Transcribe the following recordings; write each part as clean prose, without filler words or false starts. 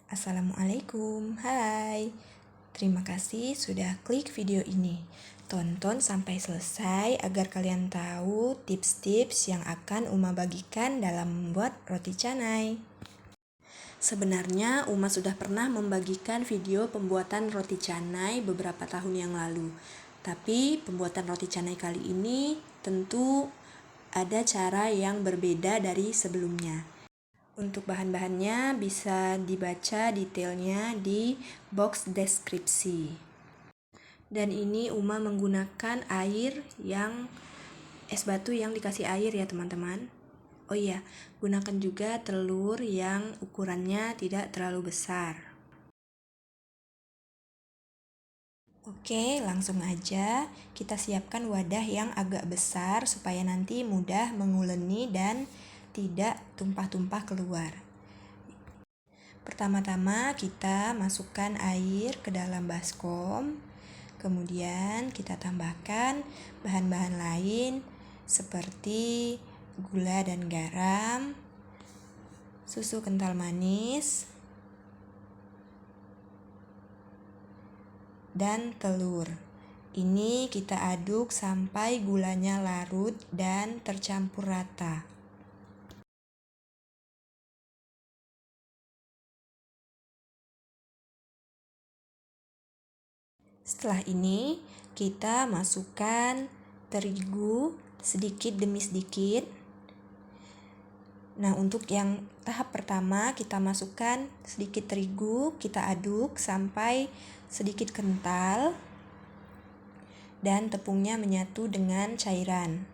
Assalamualaikum, hai. Terima kasih sudah klik video ini. Tonton sampai selesai agar kalian tahu tips-tips yang akan Uma bagikan dalam membuat roti canai. Sebenarnya Uma sudah pernah membagikan video pembuatan roti canai beberapa tahun yang lalu. Tapi pembuatan roti canai kali ini tentu ada cara yang berbeda dari sebelumnya. Untuk bahan-bahannya bisa dibaca detailnya di box deskripsi. Dan ini Uma menggunakan air yang es batu yang dikasih air ya teman-teman. Oh iya, gunakan juga telur yang ukurannya tidak terlalu besar. Oke, langsung aja kita siapkan wadah yang agak besar supaya nanti mudah menguleni dan tidak tumpah-tumpah keluar. Pertama-tama kita masukkan air ke dalam baskom, kemudian kita tambahkan bahan-bahan lain seperti gula dan garam, susu kental manis, dan telur. Ini kita aduk sampai gulanya larut dan tercampur rata. Setelah ini, kita masukkan terigu sedikit demi sedikit. Nah, untuk yang tahap pertama, kita masukkan sedikit terigu, kita aduk sampai sedikit kental dan tepungnya menyatu dengan cairan.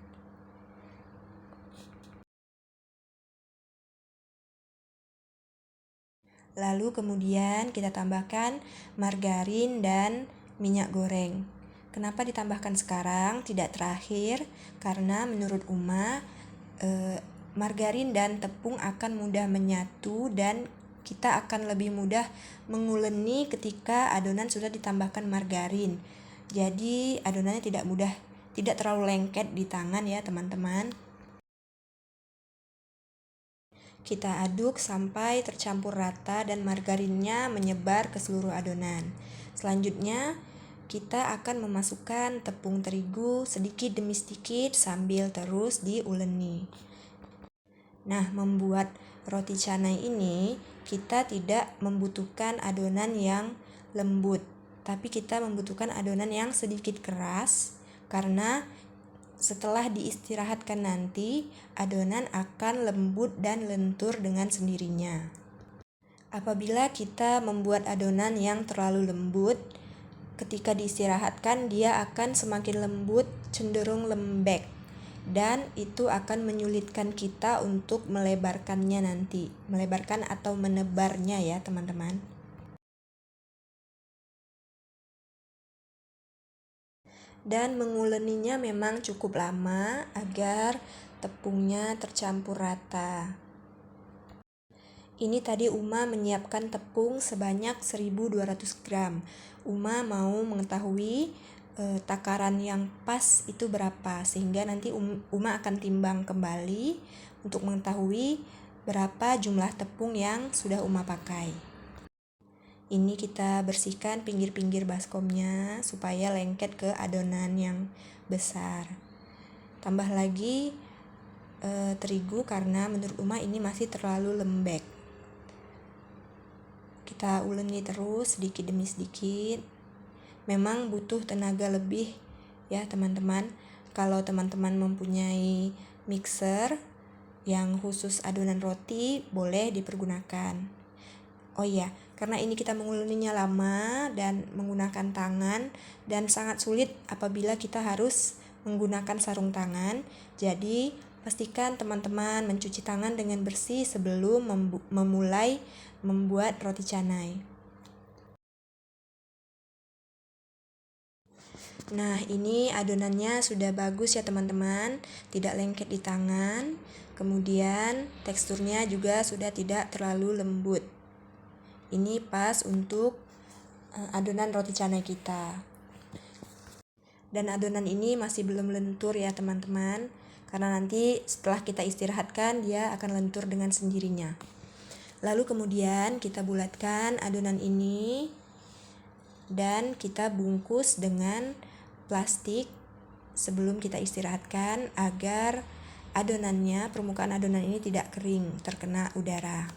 Lalu kemudian kita tambahkan margarin dan minyak goreng. Kenapa ditambahkan sekarang, tidak terakhir? Karena menurut Uma, margarin dan tepung akan mudah menyatu dan kita akan lebih mudah menguleni ketika adonan sudah ditambahkan margarin. Jadi adonannya tidak terlalu lengket di tangan ya teman-teman. Kita aduk sampai tercampur rata dan margarinnya menyebar ke seluruh adonan. Selanjutnya kita akan memasukkan tepung terigu sedikit demi sedikit sambil terus diuleni. Nah, membuat roti canai ini kita tidak membutuhkan adonan yang lembut, tapi kita membutuhkan adonan yang sedikit keras karena setelah diistirahatkan nanti adonan akan lembut dan lentur dengan sendirinya. Apabila kita membuat adonan yang terlalu lembut, ketika diistirahatkan dia akan semakin lembut, cenderung lembek. Dan itu akan menyulitkan kita untuk melebarkannya nanti, melebarkan atau menebarnya ya teman-teman. Dan menguleninya memang cukup lama agar tepungnya tercampur rata. Ini tadi Uma menyiapkan tepung sebanyak 1200 gram. Uma mau mengetahui takaran yang pas itu berapa, sehingga nanti Uma akan timbang kembali untuk mengetahui berapa jumlah tepung yang sudah Uma pakai. Ini kita bersihkan pinggir-pinggir baskomnya supaya lengket ke adonan yang besar. Tambah lagi terigu karena menurut Uma ini masih terlalu lembek. Kita uleni terus sedikit demi sedikit. Memang butuh tenaga lebih ya teman-teman. Kalau teman-teman mempunyai mixer yang khusus adonan roti, boleh dipergunakan. Oh iya, karena ini kita menguleninya lama dan menggunakan tangan dan sangat sulit apabila kita harus menggunakan sarung tangan. Jadi pastikan teman-teman mencuci tangan dengan bersih sebelum memulai membuat roti canai. Nah, ini adonannya sudah bagus ya teman-teman, tidak lengket di tangan. Kemudian teksturnya juga sudah tidak terlalu lembut. Ini pas untuk adonan roti canai kita. Dan adonan ini masih belum lentur ya teman-teman, karena nanti setelah kita istirahatkan dia akan lentur dengan sendirinya. Lalu kemudian kita bulatkan adonan ini dan kita bungkus dengan plastik sebelum kita istirahatkan agar adonannya, permukaan adonan ini tidak kering terkena udara.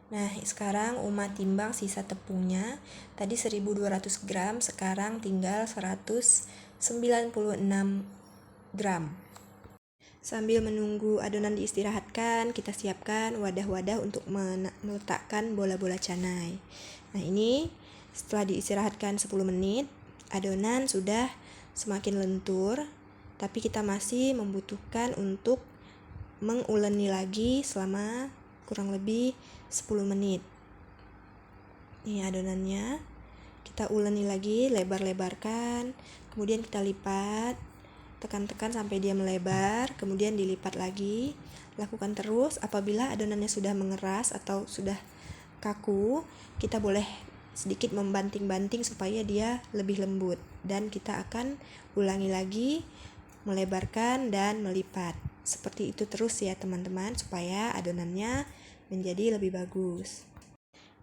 Nah, sekarang Uma timbang sisa tepungnya. Tadi 1200 gram, sekarang tinggal 196 gram. Sambil menunggu adonan diistirahatkan, kita siapkan wadah-wadah untuk meletakkan bola-bola canai. Nah, ini setelah diistirahatkan 10 menit, adonan sudah semakin lentur, tapi kita masih membutuhkan untuk menguleni lagi selama kurang lebih 10 menit. Ini adonannya, kita uleni lagi, lebar-lebarkan, kemudian kita lipat, tekan-tekan sampai dia melebar, kemudian dilipat lagi. Lakukan terus. Apabila adonannya sudah mengeras atau sudah kaku, kita boleh sedikit membanting-banting supaya dia lebih lembut, dan kita akan ulangi lagi, melebarkan dan melipat. Seperti itu terus ya teman-teman, supaya adonannya menjadi lebih bagus.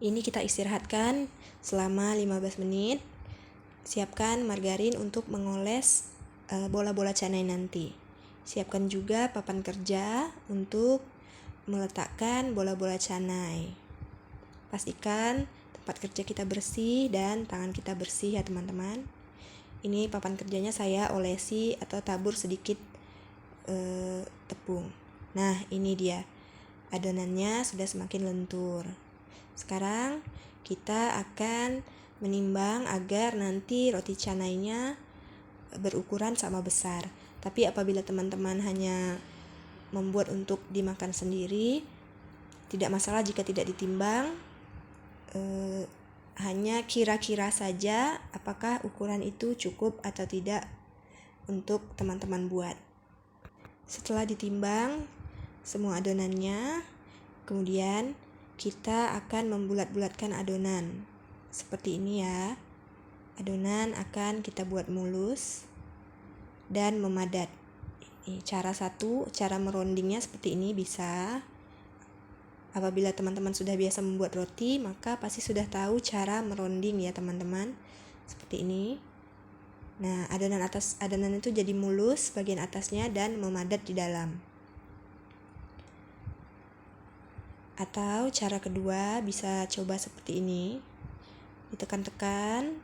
Ini kita istirahatkan selama 15 menit. Siapkan margarin untuk mengoles bola-bola canai nanti. Siapkan juga papan kerja untuk meletakkan bola-bola canai. Pastikan tempat kerja kita bersih dan tangan kita bersih ya teman-teman. Ini papan kerjanya saya olesi atau tabur sedikit tepung. Nah, ini dia. Adonannya sudah semakin lentur. Sekarang kita akan menimbang agar nanti roti canainya berukuran sama besar. Tapi apabila teman-teman hanya membuat untuk dimakan sendiri, tidak masalah jika tidak ditimbang. Hanya kira-kira saja apakah ukuran itu cukup atau tidak untuk teman-teman buat. Setelah ditimbang semua adonannya, kemudian kita akan membulat-bulatkan adonan seperti ini ya. Adonan akan kita buat mulus dan memadat. Ini cara merondingnya seperti ini bisa. Apabila teman-teman sudah biasa membuat roti, maka pasti sudah tahu cara meronding ya teman-teman. Seperti ini. Nah, adonan itu jadi mulus bagian atasnya dan memadat di dalam. Atau cara kedua bisa coba seperti ini. Ditekan-tekan.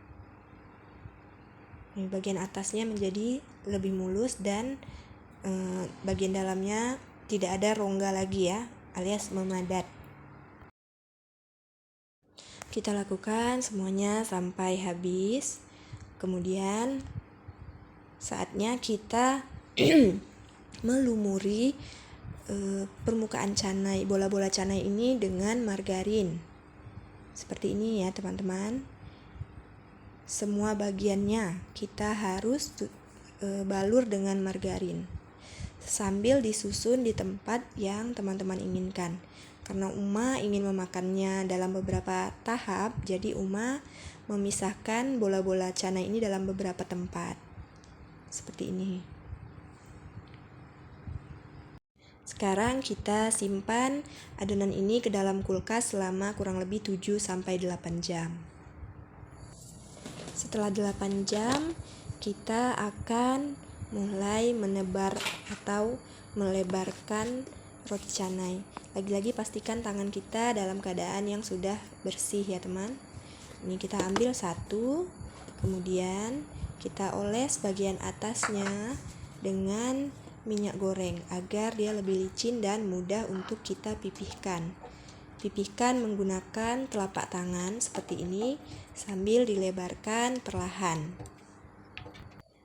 Bagian atasnya menjadi lebih mulus dan bagian dalamnya tidak ada rongga lagi ya, alias memadat. Kita lakukan semuanya sampai habis. Kemudian saatnya kita melumuri permukaan canai, bola-bola canai ini dengan margarin. Seperti ini ya teman-teman. Semua bagiannya kita harus balur dengan margarin sambil disusun di tempat yang teman-teman inginkan. Karena Uma ingin memakannya dalam beberapa tahap, jadi Uma memisahkan bola-bola canai ini dalam beberapa tempat. Seperti ini. Sekarang kita simpan adonan ini ke dalam kulkas selama kurang lebih 7-8 jam. Setelah 8 jam, kita akan mulai menebar atau melebarkan roti canai. Lagi-lagi pastikan tangan kita dalam keadaan yang sudah bersih ya teman. Ini kita ambil satu, kemudian kita oles bagian atasnya dengan minyak goreng agar dia lebih licin dan mudah untuk kita pipihkan. Pipihkan menggunakan telapak tangan seperti ini sambil dilebarkan perlahan.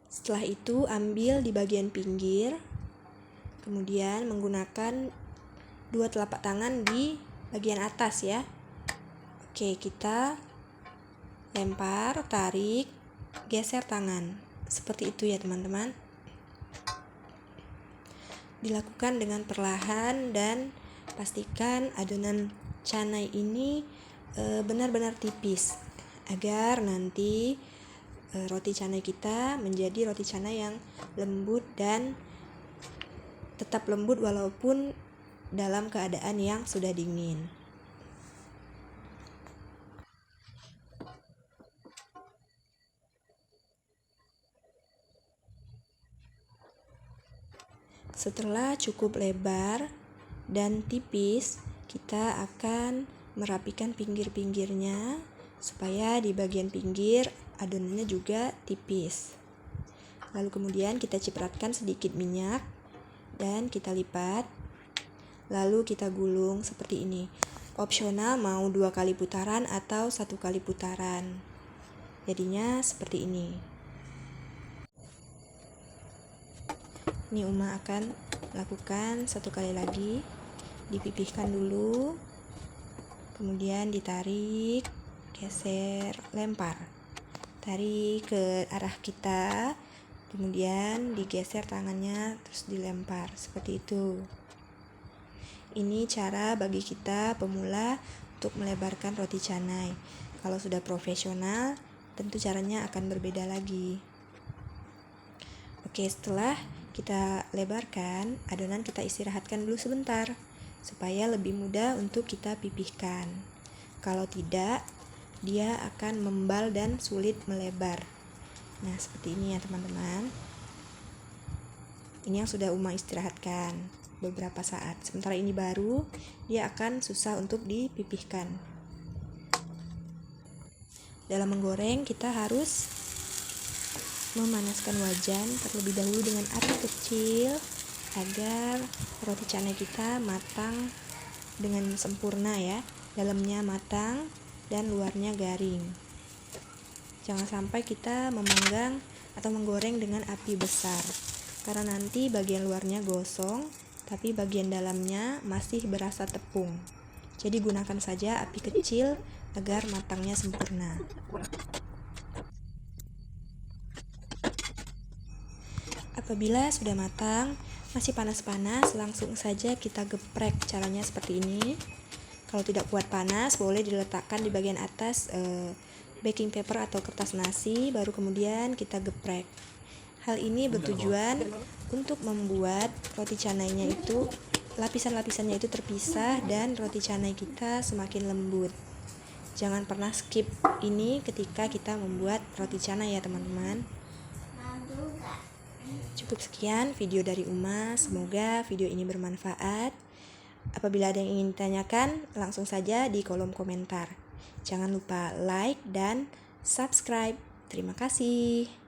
Setelah itu ambil di bagian pinggir, kemudian menggunakan dua telapak tangan di bagian atas ya. Oke, kita lempar, tarik, geser tangan. Seperti itu ya teman-teman. Dilakukan dengan perlahan dan pastikan adonan canai ini benar-benar tipis agar nanti roti canai kita menjadi roti canai yang lembut dan tetap lembut walaupun dalam keadaan yang sudah dingin. Setelah cukup lebar dan tipis, kita akan merapikan pinggir-pinggirnya supaya di bagian pinggir adonannya juga tipis. Lalu kemudian kita cipratkan sedikit minyak dan kita lipat. Lalu kita gulung seperti ini. Opsional mau 2 kali putaran atau 1 kali putaran. Jadinya seperti ini. Ini Uma akan lakukan 1 kali lagi. Dipipihkan dulu, kemudian ditarik, geser, lempar. Tarik ke arah kita, kemudian digeser tangannya, terus dilempar, seperti itu. Ini cara bagi kita pemula untuk melebarkan roti canai. Kalau sudah profesional, tentu caranya akan berbeda lagi. Oke, setelah kita lebarkan, adonan kita istirahatkan dulu sebentar supaya lebih mudah untuk kita pipihkan. Kalau tidak, dia akan membal dan sulit melebar. Nah, seperti ini ya teman-teman. Ini yang sudah Uma istirahatkan beberapa saat. Sementara ini baru, dia akan susah untuk dipipihkan. Dalam menggoreng, kita harus memanaskan wajan terlebih dahulu dengan api kecil agar roti canai kita matang dengan sempurna ya. Dalamnya matang dan luarnya garing. Jangan sampai kita memanggang atau menggoreng dengan api besar, karena nanti bagian luarnya gosong tapi bagian dalamnya masih berasa tepung. Jadi gunakan saja api kecil agar matangnya sempurna. Apabila sudah matang, masih panas-panas, langsung saja kita geprek. Caranya seperti ini. Kalau tidak kuat panas, boleh diletakkan di bagian atas baking paper atau kertas nasi, baru kemudian kita geprek. Hal ini bertujuan untuk membuat roti canainya itu, lapisan-lapisannya itu terpisah dan roti canai kita semakin lembut. Jangan pernah skip ini ketika kita membuat roti canai ya teman-teman. Cukup sekian video dari Uma, semoga video ini bermanfaat. Apabila ada yang ingin ditanyakan, langsung saja di kolom komentar. Jangan lupa like dan subscribe. Terima kasih.